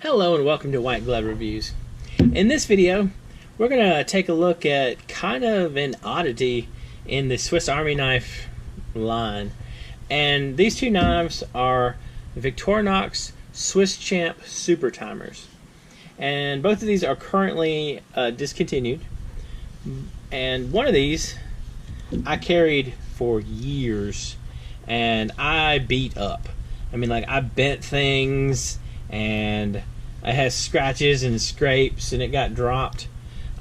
Hello and welcome to White Glove Reviews. In this video, we're going to take a look at kind of an oddity in the Swiss Army knife line. And these two knives are Victorinox SwissChamp Super Timers. And both of these are currently discontinued. And one of these I carried for years and I beat up. I mean, like, I bent things and it has scratches and scrapes, and it got dropped.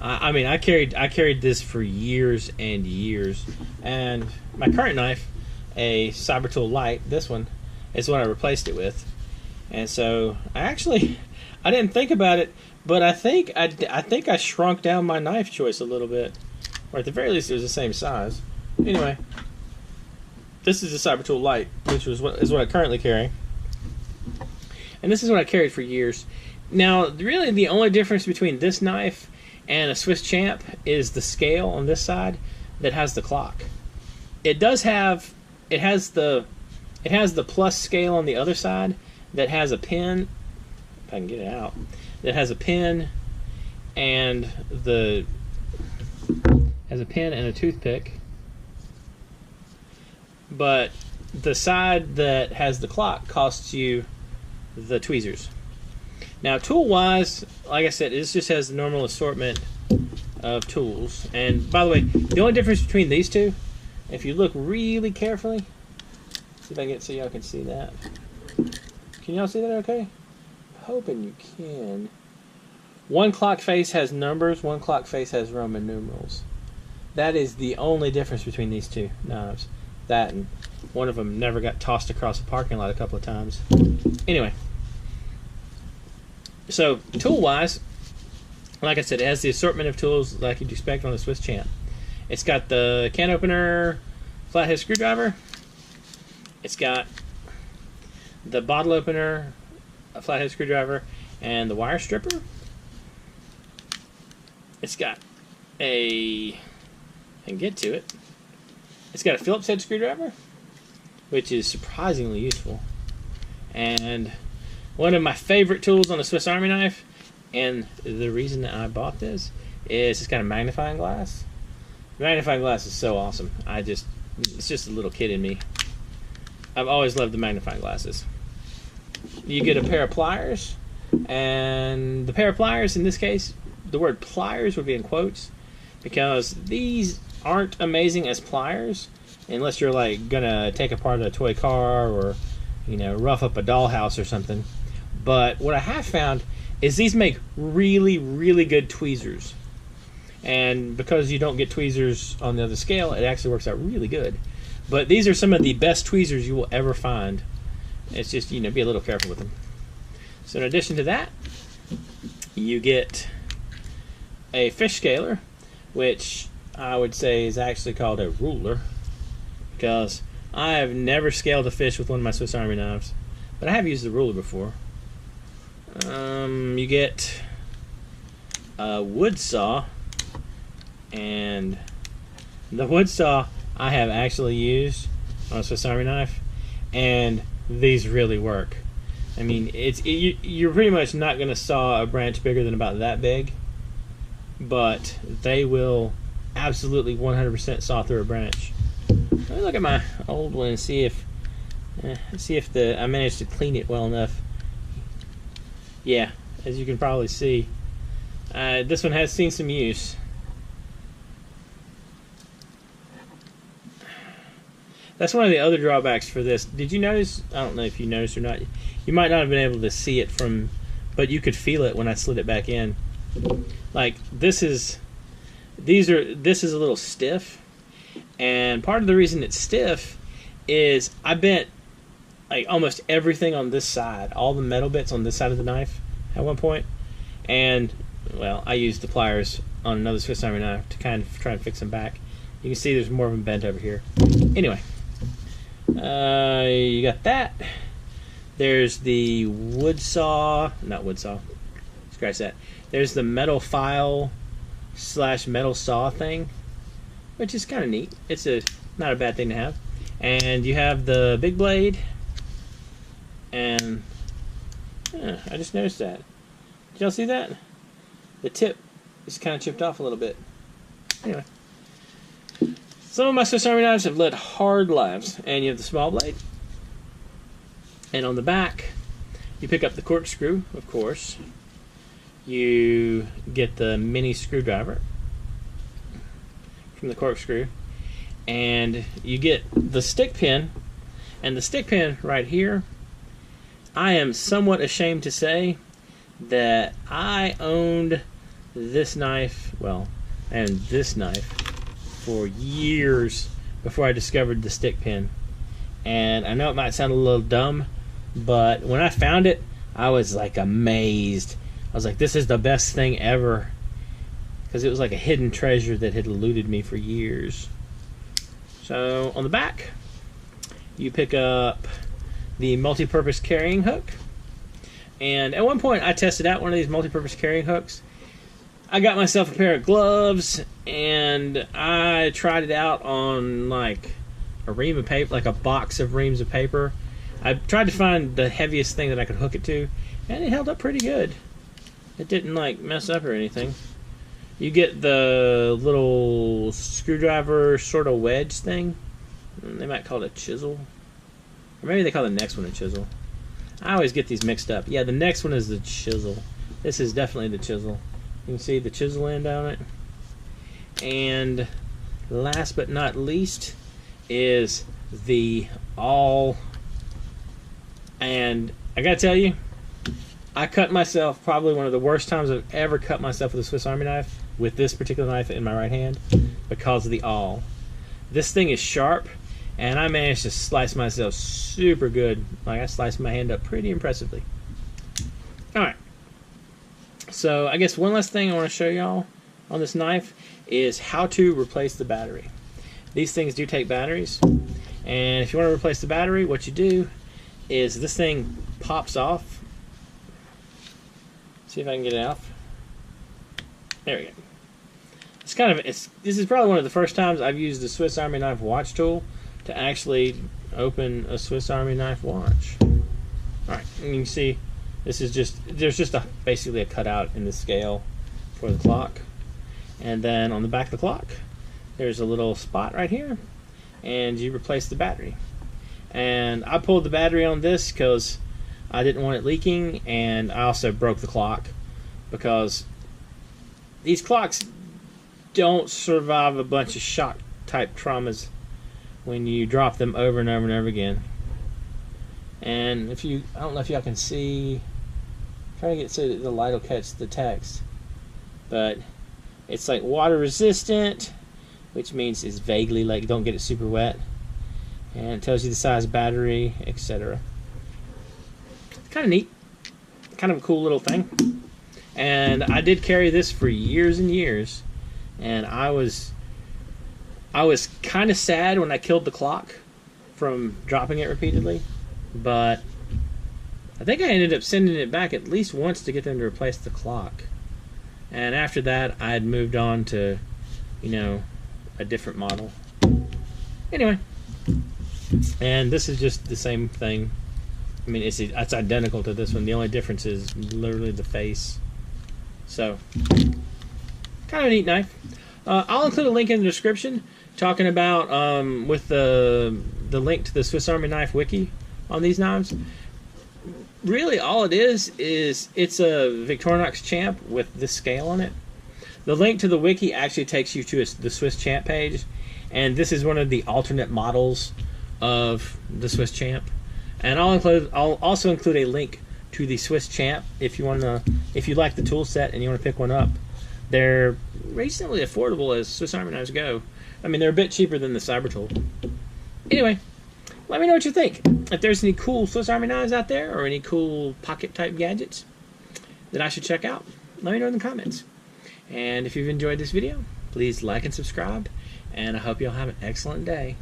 I carried this for years and years. And my current knife, a Cyber Tool Light, this one, is what I replaced it with. And so I didn't think about it, but I think I shrunk down my knife choice a little bit, or at the very least it was the same size. Anyway, this is a Cyber Tool Light, which is what I currently carry. And this is what I carried for years. Now, really the only difference between this knife and a SwissChamp is the scale on this side that has the clock. It has the plus scale on the other side that has a pin, if I can get it out, that has a pin and a toothpick. But the side that has the clock costs you the tweezers. Now, tool-wise, like I said, this just has the normal assortment of tools. And by the way, the only difference between these two, if you look really carefully, see if I can get so y'all can see that. Can y'all see that okay? Hoping you can. One clock face has numbers, one clock face has Roman numerals. That is the only difference between these two knives. That, and one of them never got tossed across the parking lot a couple of times. Anyway, so tool-wise, like I said, it has the assortment of tools like you'd expect on the SwissChamp. It's got the can opener, flathead screwdriver. It's got the bottle opener, a flathead screwdriver, and the wire stripper. It's got I can get to it. It's got a Phillips head screwdriver, which is surprisingly useful. And one of my favorite tools on a Swiss Army knife, and the reason that I bought this, is it's got a magnifying glass. The magnifying glass is so awesome. It's just a little kid in me. I've always loved the magnifying glasses. You get a pair of pliers, and the pair of pliers, in this case, the word pliers would be in quotes, because these aren't amazing as pliers unless you're like gonna take apart a toy car or, you know, rough up a dollhouse or something. But what I have found is these make really, really good tweezers. And because you don't get tweezers on the other scale, it actually works out really good. But these are some of the best tweezers you will ever find. It's just, you know, be a little careful with them. So in addition to that, you get a fish scaler, which I would say is actually called a ruler, because I have never scaled a fish with one of my Swiss Army knives, but I have used the ruler before. You get a wood saw, and the wood saw I have actually used on a Swiss Army knife, and these really work. I mean, you're pretty much not going to saw a branch bigger than about that big, but they will absolutely 100% saw through a branch. Let me look at my old one and see if I managed to clean it well enough. Yeah, as you can probably see, this one has seen some use. That's one of the other drawbacks for this. Did you notice? I don't know if you noticed or not. You might not have been able to see it but you could feel it when I slid it back in. Like, this is a little stiff, and part of the reason it's stiff is I bent like almost everything on this side, all the metal bits on this side of the knife at one point, and well, I used the pliers on another Swiss Army knife to kind of try and fix them back. You can see there's more of them bent over here. Anyway, you got that. There's the not wood saw, scratch that. There's the metal file / metal saw thing, which is kind of neat. It's not a bad thing to have. And you have the big blade and I just noticed that. Did y'all see that? The tip is kind of chipped off a little bit. Anyway. Some of my Swiss Army knives have led hard lives. And you have the small blade. And on the back, you pick up the corkscrew, of course. You get the mini screwdriver from the corkscrew. And you get the stick pin. And the stick pin right here, I am somewhat ashamed to say that I owned this knife, well, and this knife for years before I discovered the stick pin. And I know it might sound a little dumb, but when I found it, I was like amazed. I was like, this is the best thing ever, because it was like a hidden treasure that had eluded me for years. So on the back, you pick up the multi-purpose carrying hook. And at one point I tested out one of these multi-purpose carrying hooks. I got myself a pair of gloves and I tried it out on like a ream of paper, like a box of reams of paper. I tried to find the heaviest thing that I could hook it to, and it held up pretty good. It didn't like mess up or anything. You get the little screwdriver sort of wedge thing. They might call it a chisel. Or maybe they call the next one a chisel. I always get these mixed up. Yeah, the next one is the chisel. This is definitely the chisel. You can see the chisel end on it. And last but not least is the awl. And I gotta tell you, I cut myself probably one of the worst times I've ever cut myself with a Swiss Army knife, with this particular knife in my right hand, because of the awl. This thing is sharp, and I managed to slice myself super good. Like, I sliced my hand up pretty impressively. Alright. So, I guess one last thing I want to show y'all on this knife is how to replace the battery. These things do take batteries. And if you want to replace the battery, what you do is this thing pops off. See if I can get it off. There we go. It's kind of, this is probably one of the first times I've used the Swiss Army knife watch tool to actually open a Swiss Army knife watch. Alright, and you can see this is just, there's just basically a cutout in the scale for the clock. And then on the back of the clock, there's a little spot right here, and you replace the battery. And I pulled the battery on this because I didn't want it leaking, and I also broke the clock because these clocks don't survive a bunch of shock type traumas when you drop them over and over and over again. And if you, I don't know if y'all can see, I'm trying to get so that the light will catch the text, but it's like water resistant, which means it's vaguely like don't get it super wet, and it tells you the size battery, etc. Kind of neat, kind of a cool little thing. And I did carry this for years and years, and I was kind of sad when I killed the clock from dropping it repeatedly, but I think I ended up sending it back at least once to get them to replace the clock. And after that, I had moved on to, you know, a different model. Anyway, and this is just the same thing. I mean, it's identical to this one. The only difference is literally the face. So, kind of a neat knife. I'll include a link in the description talking about with the link to the Swiss Army Knife wiki on these knives. Really, all it is it's a Victorinox SwissChamp with this scale on it. The link to the wiki actually takes you to the SwissChamp page, and this is one of the alternate models of the SwissChamp. And I'll also include a link to the SwissChamp if you like the tool set and you want to pick one up. They're reasonably affordable as Swiss Army knives go. I mean, they're a bit cheaper than the Cyber tool. Anyway, let me know what you think. If there's any cool Swiss Army knives out there or any cool pocket type gadgets that I should check out, let me know in the comments. And if you've enjoyed this video, please like and subscribe, and I hope you'll have an excellent day.